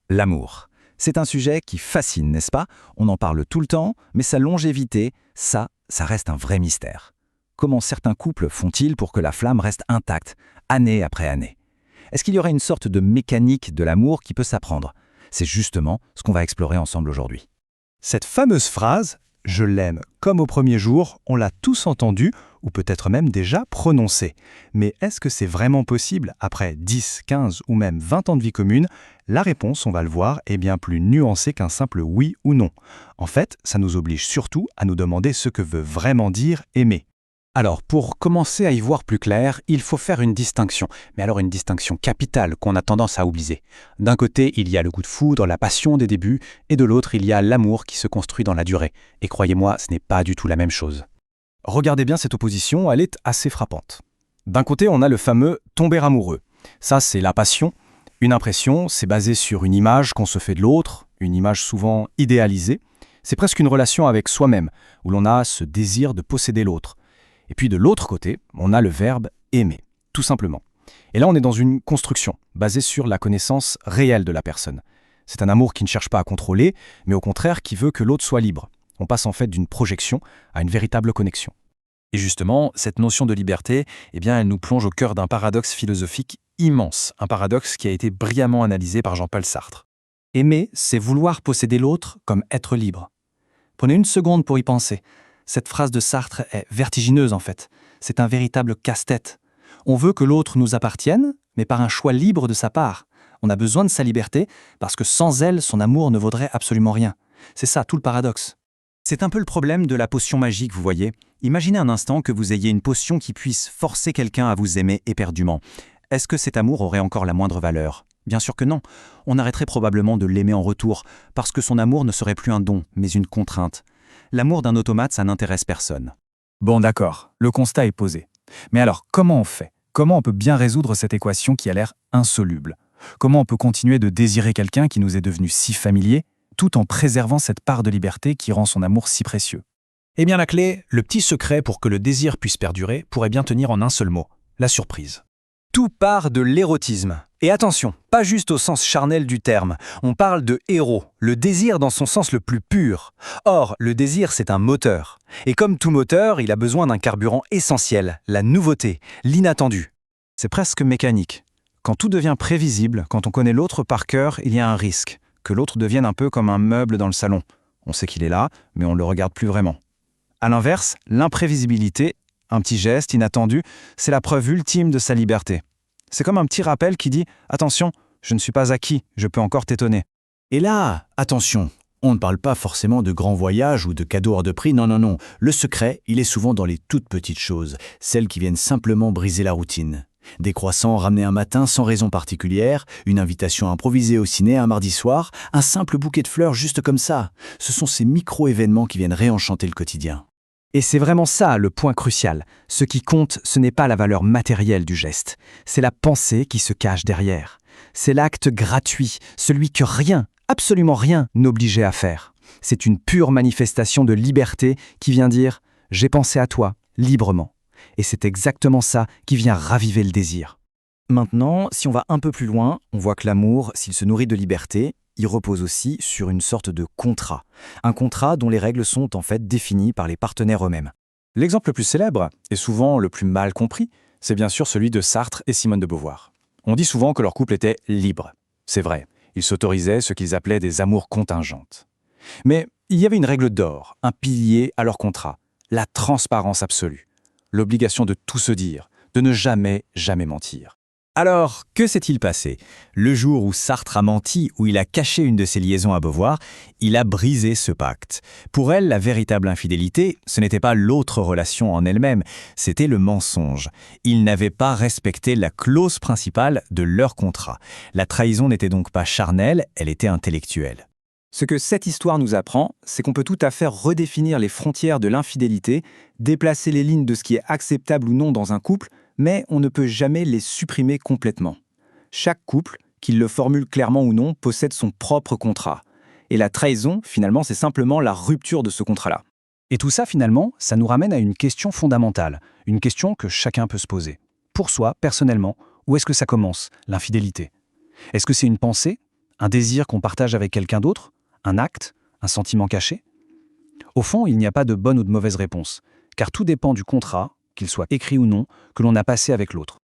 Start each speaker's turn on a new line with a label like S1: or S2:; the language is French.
S1: L'amour. C'est un sujet qui fascine, n'est-ce pas? On en parle tout le temps, mais sa longévité, ça reste un vrai mystère. Comment certains couples font-ils pour que la flamme reste intacte, année après année? Est-ce qu'il y aurait une sorte de mécanique de l'amour qui peut s'apprendre? C'est justement ce qu'on va explorer ensemble aujourd'hui.
S2: Cette fameuse phrase « je l'aime comme au premier jour », on l'a tous entendue ou peut-être même déjà prononcée. Mais est-ce que c'est vraiment possible après 10, 15 ou même 20 ans de vie commune? La réponse, on va le voir, est bien plus nuancée qu'un simple oui ou non. En fait, ça nous oblige surtout à nous demander ce que veut vraiment dire aimer.
S3: Alors, pour commencer à y voir plus clair, il faut faire une distinction. Mais alors une distinction capitale qu'on a tendance à oublier. D'un côté, il y a le coup de foudre, la passion des débuts, et de l'autre, il y a l'amour qui se construit dans la durée. Et croyez-moi, ce n'est pas du tout la même chose.
S2: Regardez bien cette opposition, elle est assez frappante. D'un côté, on a le fameux « tomber amoureux ». Ça, c'est la passion. Une impression, c'est basé sur une image qu'on se fait de l'autre, une image souvent idéalisée. C'est presque une relation avec soi-même, où l'on a ce désir de posséder l'autre. Et puis de l'autre côté, on a le verbe « aimer », tout simplement. Et là, on est dans une construction, basée sur la connaissance réelle de la personne. C'est un amour qui ne cherche pas à contrôler, mais au contraire qui veut que l'autre soit libre. On passe en fait d'une projection à une véritable connexion.
S1: Et justement, cette notion de liberté, elle nous plonge au cœur d'un paradoxe philosophique immense, un paradoxe qui a été brillamment analysé par Jean-Paul Sartre.
S3: Aimer, c'est vouloir posséder l'autre comme être libre. Prenez une seconde pour y penser. Cette phrase de Sartre est vertigineuse en fait. C'est un véritable casse-tête. On veut que l'autre nous appartienne, mais par un choix libre de sa part. On a besoin de sa liberté parce que sans elle, son amour ne vaudrait absolument rien. C'est ça tout le paradoxe.
S1: C'est un peu le problème de la potion magique, vous voyez. Imaginez un instant que vous ayez une potion qui puisse forcer quelqu'un à vous aimer éperdument. Est-ce que cet amour aurait encore la moindre valeur? Bien sûr que non. On arrêterait probablement de l'aimer en retour, parce que son amour ne serait plus un don, mais une contrainte. L'amour d'un automate, ça n'intéresse personne.
S2: Bon d'accord, le constat est posé. Mais alors, comment on fait? Comment on peut bien résoudre cette équation qui a l'air insoluble? Comment on peut continuer de désirer quelqu'un qui nous est devenu si familier, tout en préservant cette part de liberté qui rend son amour si précieux?
S3: Eh bien la clé, le petit secret pour que le désir puisse perdurer, pourrait bien tenir en un seul mot, la surprise. Tout part de l'érotisme. Et attention, pas juste au sens charnel du terme. On parle de héros, le désir dans son sens le plus pur. Or, le désir, c'est un moteur. Et comme tout moteur, il a besoin d'un carburant essentiel, la nouveauté, l'inattendu. C'est presque mécanique. Quand tout devient prévisible, quand on connaît l'autre par cœur, il y a un risque. Que l'autre devienne un peu comme un meuble dans le salon. On sait qu'il est là, mais on ne le regarde plus vraiment. À l'inverse, l'imprévisibilité, un petit geste inattendu, c'est la preuve ultime de sa liberté. C'est comme un petit rappel qui dit « Attention, je ne suis pas acquis, je peux encore t'étonner ».
S4: Et là, attention, on ne parle pas forcément de grands voyages ou de cadeaux hors de prix, non. Le secret, il est souvent dans les toutes petites choses, celles qui viennent simplement briser la routine. Des croissants ramenés un matin sans raison particulière, une invitation improvisée au ciné un mardi soir, un simple bouquet de fleurs juste comme ça. Ce sont ces micro-événements qui viennent réenchanter le quotidien.
S3: Et c'est vraiment ça le point crucial. Ce qui compte, ce n'est pas la valeur matérielle du geste, c'est la pensée qui se cache derrière. C'est l'acte gratuit, celui que rien, absolument rien, n'obligeait à faire. C'est une pure manifestation de liberté qui vient dire « j'ai pensé à toi, librement ». Et c'est exactement ça qui vient raviver le désir.
S1: Maintenant, si on va un peu plus loin, on voit que l'amour, s'il se nourrit de liberté, il repose aussi sur une sorte de contrat. Un contrat dont les règles sont en fait définies par les partenaires eux-mêmes.
S3: L'exemple le plus célèbre, et souvent le plus mal compris, c'est bien sûr celui de Sartre et Simone de Beauvoir. On dit souvent que leur couple était libre. C'est vrai, ils s'autorisaient ce qu'ils appelaient des amours contingentes. Mais il y avait une règle d'or, un pilier à leur contrat, la transparence absolue. L'obligation de tout se dire, de ne jamais mentir.
S1: Alors, que s'est-il passé? Le jour où Sartre a menti, où il a caché une de ses liaisons à Beauvoir, il a brisé ce pacte. Pour elle, la véritable infidélité, ce n'était pas l'autre relation en elle-même, c'était le mensonge. Ils n'avaient pas respecté la clause principale de leur contrat. La trahison n'était donc pas charnelle, elle était intellectuelle.
S3: Ce que cette histoire nous apprend, c'est qu'on peut tout à fait redéfinir les frontières de l'infidélité, déplacer les lignes de ce qui est acceptable ou non dans un couple, mais on ne peut jamais les supprimer complètement. Chaque couple, qu'il le formule clairement ou non, possède son propre contrat. Et la trahison, finalement, c'est simplement la rupture de ce contrat-là. Et tout ça, finalement, ça nous ramène à une question fondamentale, une question que chacun peut se poser. Pour soi, personnellement, où est-ce que ça commence, l'infidélité? Est-ce que c'est une pensée,
S2: Un désir qu'on partage avec quelqu'un d'autre? Un acte? Un sentiment caché? Au fond, il n'y a pas de bonne ou de mauvaise réponse, car tout dépend du contrat, qu'il soit écrit ou non, que l'on a passé avec l'autre.